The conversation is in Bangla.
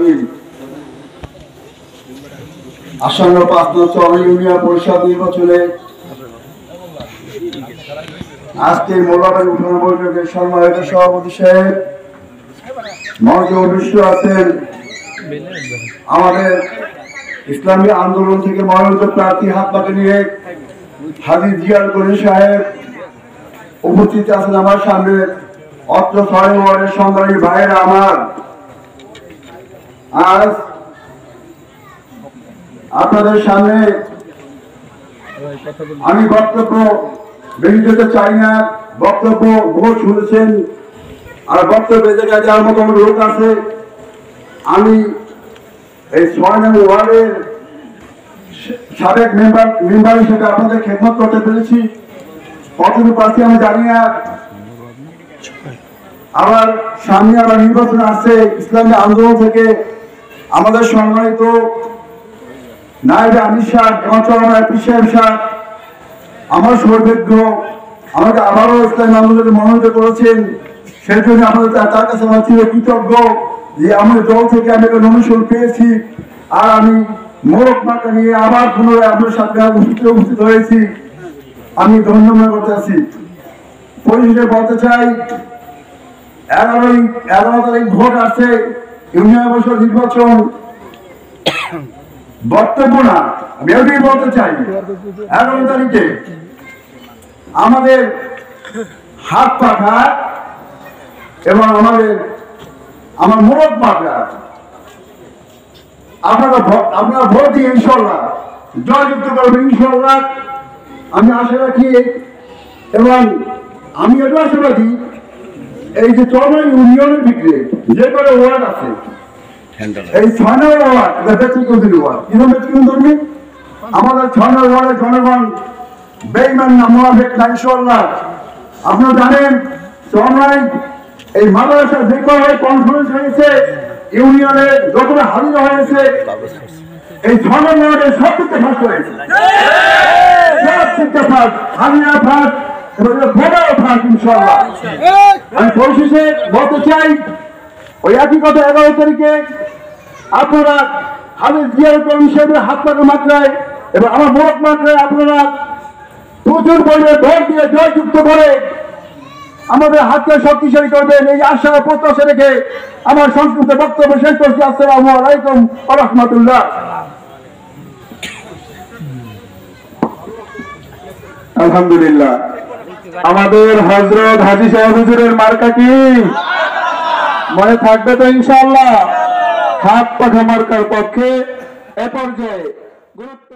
আলামিন। আসন্ন ৫ চরম ইউনিয়ন পরিষদ নির্বাচনে আজকের মোল্লাবাড়ি উঠানো বৈঠকের সম্মানিত সভাপতি সাহেব, মঞ্চে অনুষ্ঠিত আছেন আমাদের ইসলামী আন্দোলন থেকে মনোনীত প্রার্থী হাত পাকে নিয়ে হাজী জিয়ার গনি সাহেব, উপস্থিত আছেন আমার সামনে অত্র ৬ ওয়ার্ডের সংগ্রামী ভাইয়েরা আমার। আজ আপনাদের সামনে আমি বক্তব্য বেশি যেতে চাই না। বক্তব্য বহু শুনেছেন, আর বক্তব্যে জায়গায় যাওয়ার মতো লোক আছে। আমি এই ৬ নং ওয়ার্ডের সাবেক মেম্বার হিসেবে আপনাদের খেদমত করতে পেরেছি। কতটুকু পাচ্ছি আমি জানি না। আবার সামনে আবার নির্বাচন আসছে। ইসলামী আন্দোলন থেকে আমাদের সম্মানিত নায়েব আমির সাহেব এবং চরমায় পীর সাহেব সাহেব আমার সৌভাগ্য আমাকে আবারও ইসলামী আন্দোলনে মনোনীত করেছেন। সেই জন্য আমাদের তার কাছে আমার চির কৃতজ্ঞ যে আমার দল থেকে আমি একটা নমিনেশন পেয়েছি। আর আমি মোরক মার্কা নিয়ে আবার পুনরায় আপনার সাথে উপস্থিত হয়েছি। আমি ধন্যবাদ করতে আছি। পরিশেষে বলতে চাই, 11 তারিখ ভোট আছে, ইউনিয়ন পরিষদ নির্বাচন। বক্তব্য না, আমি এটাই বলতে চাই, 11 তারিখে আমাদের হাত পাখা এবং আমার মোরক পাখা আপনারা ভোট দিয়ে ইনশাল্লাহ জয়যুক্ত করবেন ইনশাল্লাহ আমি আশা রাখি। এবং আমি এটা আশাবাদী, এই যে চরমাই ইউনিয়নের ভিতরে যে করে ওয়ার্ড আছে, এই ৬ নম্বর ওয়ার্ড ব্যক্তিগত ওয়ার্ড, ব্যক্তিগত আমাদের ৬ নম্বর ওয়ার্ডের জনগণ বেঈমান না, মুনাফিক না ইনশাল্লাহ। আপনারা জানেন চরমাই এই মাদ্রাসা যে করে কনফারেন্স হয়েছে, ইউনিয়নের যতটা হাজিরা হয়েছে, এই ৬ নম্বর ওয়ার্ডে সব দিকে ফার্স্ট হয়েছে, সব দিকে ফার্স্ট, হাজিরা ফার্স্ট এবং ভোটারও ফার্স্ট ইনশাল্লাহ। আমি পরিশেষে বলতে চাই, ওই একই কথা 11 তারিখে আপনারা হাজী জিয়ার গনি সাহেবের হাত পাকা মাত্রায় এবং আমার মোরক মাত্রায় আপনারা প্রচুর পরিমাণে ভোট দিয়ে জয়যুক্ত করে আমাদের হাতকে শক্তিশালী করবেন। এই আশা প্রত্যাশা রেখে আমার সংক্ষিপ্ত বক্তব্য শেষ করছি। আসসালামু আলাইকুম ওয়া রাহমাতুল্লাহ। আলহামদুলিল্লাহ, আমাদের হযরত হাজী সাহেব হুজুরের মার্কা কি মনে থাকবে তো ইনশাআল্লাহ? হাত পাখা মার্কার পক্ষে এ পর্যায়ে গুরুত্ব